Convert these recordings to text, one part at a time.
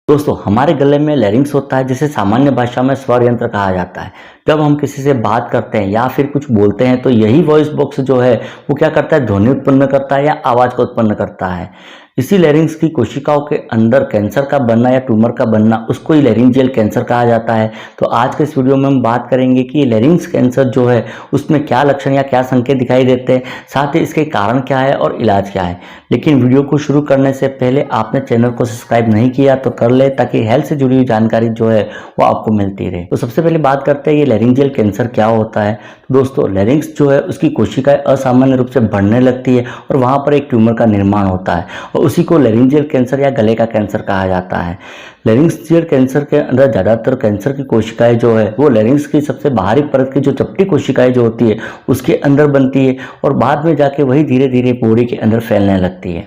दोस्तों हमारे गले में लैरिंक्स होता है जिसे सामान्य भाषा में स्वर यंत्र कहा जाता है। जब हम किसी से बात करते हैं या फिर कुछ बोलते हैं तो यही वॉइस बॉक्स जो है वो क्या करता है, ध्वनि उत्पन्न करता है या आवाज को उत्पन्न करता है। इसी लैरिंक्स की कोशिकाओं के अंदर कैंसर का बनना या ट्यूमर का बनना, उसको ही लैरिंजियल कैंसर कहा जाता है। तो आज के इस वीडियो में हम बात करेंगे कि लैरिंक्स कैंसर जो है उसमें क्या लक्षण या क्या संकेत दिखाई देते हैं, साथ ही इसके कारण क्या है और इलाज क्या है। लेकिन वीडियो को शुरू करने से पहले आपने चैनल को सब्सक्राइब नहीं किया तो कर ले, ताकि हेल्थ से जुड़ी हुई जानकारी जो है वो आपको मिलती रहे। तो सबसे पहले बात करते हैं ये लैरिंजियल कैंसर क्या होता है। तो दोस्तों लैरिंक्स जो है उसकी कोशिकाएं असामान्य रूप से बढ़ने लगती है और वहां पर एक ट्यूमर का निर्माण होता है और उसी को लैरिंजियल कैंसर या गले का कैंसर कहा जाता है। लैरिंजियल कैंसर के अंदर ज्यादातर कैंसर की कोशिकाएं जो है वो लैरिंक्स की सबसे बाहरी परत की जो चपटी कोशिकाएं जो होती है उसके अंदर बनती है और बाद में जाके वही धीरे धीरे बॉडी के अंदर फैलने लगती है।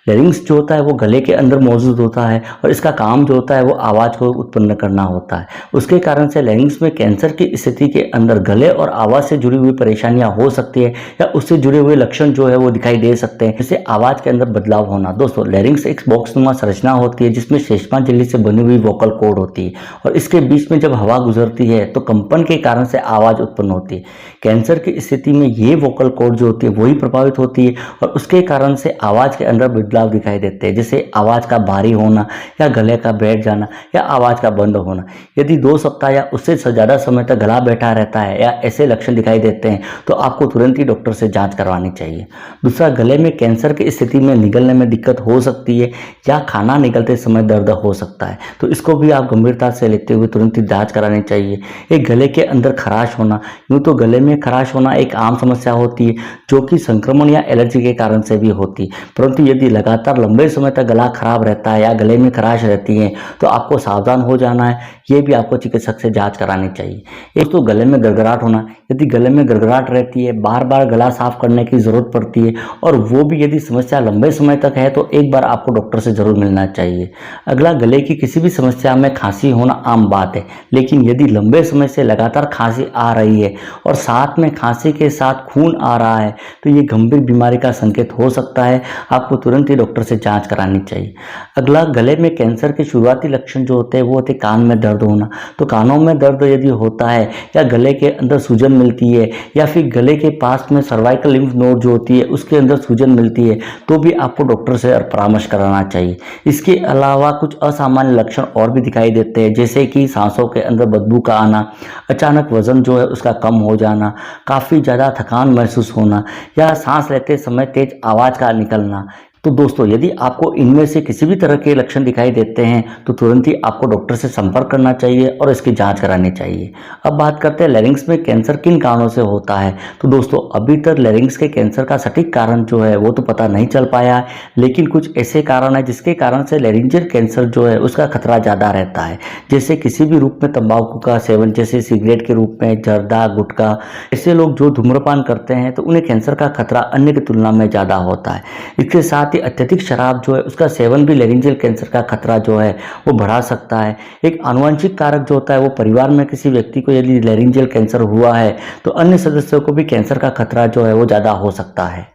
लैरिंक्स जो होता है वो गले के अंदर मौजूद होता है और इसका काम जो होता है वो आवाज़ को उत्पन्न करना होता है। उसके कारण से लैरिंक्स में कैंसर की स्थिति के अंदर गले और आवाज़ से जुड़ी हुई परेशानियां हो सकती है या उससे जुड़े हुए लक्षण जो है वो दिखाई दे सकते हैं, जैसे आवाज़ के अंदर बदलाव होना। दोस्तों लैरिंक्स एक बॉक्सनुमा संरचना होती है जिसमें श्लेष्मा झिल्ली से बनी हुई वोकल कॉर्ड होती है और इसके बीच में जब हवा गुजरती है तो कंपन के कारण से आवाज़ उत्पन्न होती है। कैंसर की स्थिति में ये वोकल कॉर्ड जो होती है वही प्रभावित होती है और उसके कारण से आवाज़ के अंदर बदलाव दिखाई देते हैं, जैसे आवाज का भारी होना या गले का बैठ जाना या आवाज का बंद होना। यदि 2 सप्ताह या उससे ज्यादा समय तक गला बैठा रहता है या ऐसे लक्षण दिखाई देते हैं तो आपको तुरंत ही डॉक्टर से जांच करवानी चाहिए। दूसरा, गले में कैंसर की स्थिति में निगलने में दिक्कत हो सकती है या खाना निगलते समय दर्द हो सकता है, तो इसको भी आप गंभीरता से लेते हुए तुरंत ही जांच करानी चाहिए। एक गले के अंदर खराश होना, यूं तो गले में खराश होना एक आम समस्या होती है जो कि संक्रमण या एलर्जी के कारण से भी होती है, परंतु यदि लगातार लंबे समय तक गला खराब रहता है या गले में खराश रहती है तो आपको सावधान हो जाना है। ये भी आपको चिकित्सक से जांच करानी चाहिए। एक तो गले में गड़गड़ाहट होना, यदि गले में गड़गड़ाहट रहती है, बार बार गला साफ करने की जरूरत पड़ती है और वो भी यदि समस्या लंबे समय तक है तो एक बार आपको डॉक्टर से जरूर मिलना चाहिए। अगला, गले की किसी भी समस्या में खांसी होना आम बात है, लेकिन यदि लंबे समय से लगातार खांसी आ रही है और साथ में खांसी के साथ खून आ रहा है तो ये गंभीर बीमारी का संकेत हो सकता है। आपको तुरंत ही डॉक्टर से जांच करानी चाहिए। अगला, गले में कैंसर के शुरुआती लक्षण जो होते हैं वो होते कान में दर्द होना। तो कानों में दर्द यदि होता है या गले के अंदर सूजन मिलती है या फिर गले के पास में सर्वाइकल लिम्फ नोड जो होती है उसके अंदर सूजन मिलती है तो भी आपको डॉक्टर से परामर्श कराना चाहिए। इसके अलावा कुछ असामान्य लक्षण और भी दिखाई देते हैं, जैसे कि सांसों के अंदर बदबू का आना, अचानक वजन जो है उसका कम हो जाना, काफ़ी ज़्यादा थकान महसूस होना या सांस लेते समय तेज आवाज़ का निकलना। तो दोस्तों यदि आपको इनमें से किसी भी तरह के लक्षण दिखाई देते हैं तो तुरंत ही आपको डॉक्टर से संपर्क करना चाहिए और इसकी जांच करानी चाहिए। अब बात करते हैं लैरिंक्स में कैंसर किन कारणों से होता है। तो दोस्तों अभी तक लैरिंक्स के कैंसर का सटीक कारण जो है वो तो पता नहीं चल पाया है, लेकिन कुछ ऐसे कारण है जिसके कारण से लैरिंजियल कैंसर जो है उसका खतरा ज़्यादा रहता है, जैसे किसी भी रूप में तंबाकू का सेवन, जैसे सिगरेट के रूप में, जर्दा, गुटखा। ऐसे लोग जो धूम्रपान करते हैं तो उन्हें कैंसर का खतरा अन्य की तुलना में ज़्यादा होता है। इसके साथ अत्यधिक शराब जो है उसका सेवन भी लैरिंजियल कैंसर का खतरा जो है वो बढ़ा सकता है। एक आनुवंशिक कारक जो होता है वो परिवार में किसी व्यक्ति को यदि लैरिंजियल कैंसर हुआ है तो अन्य सदस्यों को भी कैंसर का खतरा जो है वो ज़्यादा हो सकता है।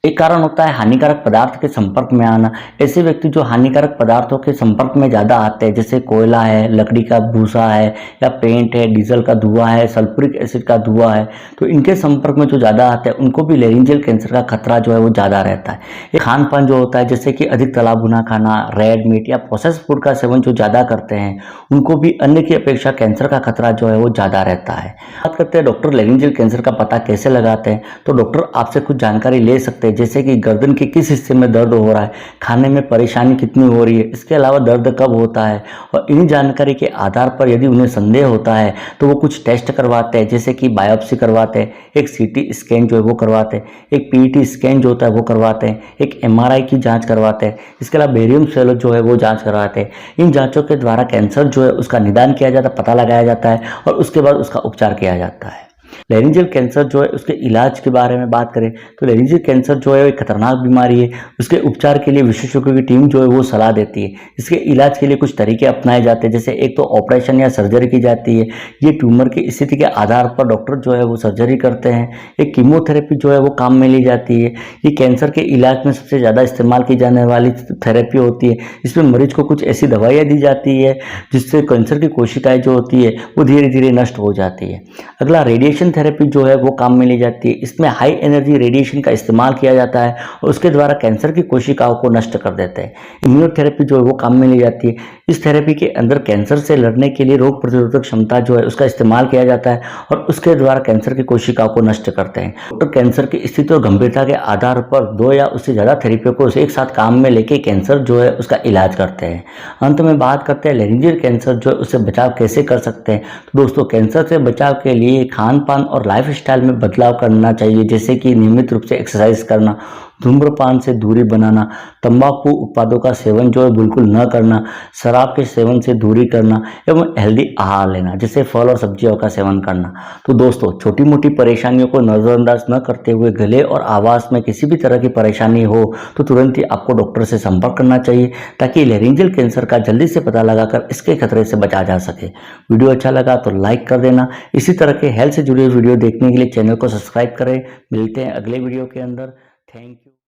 एक कारण होता है हानिकारक पदार्थ के संपर्क में आना। ऐसे व्यक्ति जो हानिकारक पदार्थों के संपर्क में ज़्यादा आते हैं, जैसे कोयला है, लकड़ी का भूसा है या पेंट है, डीजल का धुआं है, सल्फ्यूरिक एसिड का धुआं है, तो इनके संपर्क में जो ज़्यादा आते हैं उनको भी लैरिंजियल कैंसर का खतरा जो है वो ज़्यादा रहता है। एक खान पान जो होता है, जैसे कि अधिक तला भुना खाना, रेड मीट या प्रोसेस्ड फूड का सेवन जो ज़्यादा करते हैं उनको भी अन्य की अपेक्षा कैंसर का खतरा जो है वो ज़्यादा रहता है। बात करते हैं डॉक्टर लैरिंजियल कैंसर का पता कैसे लगाते हैं। तो डॉक्टर आपसे कुछ जानकारी ले सकते हैं, जैसे कि गर्दन के किस हिस्से में दर्द हो रहा है, खाने में परेशानी कितनी हो रही है, इसके अलावा दर्द कब होता है, और इन्हीं जानकारी के आधार पर यदि उन्हें संदेह होता है तो वो कुछ टेस्ट करवाते हैं, जैसे कि बायोप्सी करवाते हैं, एक सीटी स्कैन जो है वो करवाते हैं, एक पीईटी स्कैन जो होता है वो करवाते हैं, एक एमआरआई की जांच करवाते हैं, इसके अलावा बेरियम सेल जो है वो जांच करवाते हैं। इन जांचों के द्वारा कैंसर जो है उसका निदान किया जाता है, पता लगाया जाता है और उसके बाद उसका उपचार किया जाता है। लैरिंजियल कैंसर जो है उसके इलाज के बारे में बात करें तो लैरिंजियल कैंसर जो है एक खतरनाक बीमारी है। उसके उपचार के लिए विशेषज्ञों की टीम जो है वो सलाह देती है। इसके इलाज के लिए कुछ तरीके अपनाए जाते हैं, जैसे एक तो ऑपरेशन या सर्जरी की जाती है। ये ट्यूमर की स्थिति के आधार पर डॉक्टर जो है वो सर्जरी करते हैं। एक कीमोथेरेपी जो है वो काम में ली जाती है। ये कैंसर के इलाज में सबसे ज़्यादा इस्तेमाल की जाने वाली थेरेपी होती है। इसमें मरीज को कुछ ऐसी दवाइयाँ दी जाती है जिससे कैंसर की कोशिकाएं जो होती है वो धीरे धीरे नष्ट हो जाती है। अगला रेडिएशन थेरेपी जो है वो काम में ली जाती है। इसमें हाई एनर्जी रेडिएशन का इस्तेमाल किया जाता है और उसके द्वारा कैंसर की कोशिकाओं को नष्ट कर देते हैं। इम्यूनोथेरेपी जो है वो काम में ली जाती है। इस थेरेपी के अंदर कैंसर से लड़ने के लिए रोग प्रतिरोधक क्षमता जो है उसका इस्तेमाल किया जाता है और उसके द्वारा कैंसर की कोशिकाओं को नष्ट करते हैं। डॉक्टर कैंसर की स्थिति और गंभीरता के आधार पर 2 या उससे ज़्यादा थेरेपियों को एक साथ काम में लेके कैंसर जो है उसका इलाज करते हैं। अंत में बात करते हैं लैरिंजियल कैंसर जो है उससे बचाव कैसे कर सकते हैं। तो दोस्तों, कैंसर से बचाव के लिए खान पान और लाइफस्टाइल में बदलाव करना चाहिए, जैसे कि नियमित रूप से एक्सरसाइज करना, धूम्रपान से दूरी बनाना, तंबाकू उत्पादों का सेवन जो है बिल्कुल न करना, शराब के सेवन से दूरी करना एवं हेल्दी आहार लेना, जैसे फल और सब्जियों का सेवन करना। तो दोस्तों, छोटी मोटी परेशानियों को नज़रअंदाज न करते हुए गले और आवाज़ में किसी भी तरह की परेशानी हो तो तुरंत ही आपको डॉक्टर से संपर्क करना चाहिए, ताकि लैरिंजियल कैंसर का जल्दी से पता लगाकर इसके खतरे से बचा जा सके। वीडियो अच्छा लगा तो लाइक कर देना। इसी तरह के हेल्थ से जुड़े वीडियो देखने के लिए चैनल को सब्सक्राइब करें। मिलते हैं अगले वीडियो के अंदर। Thank you.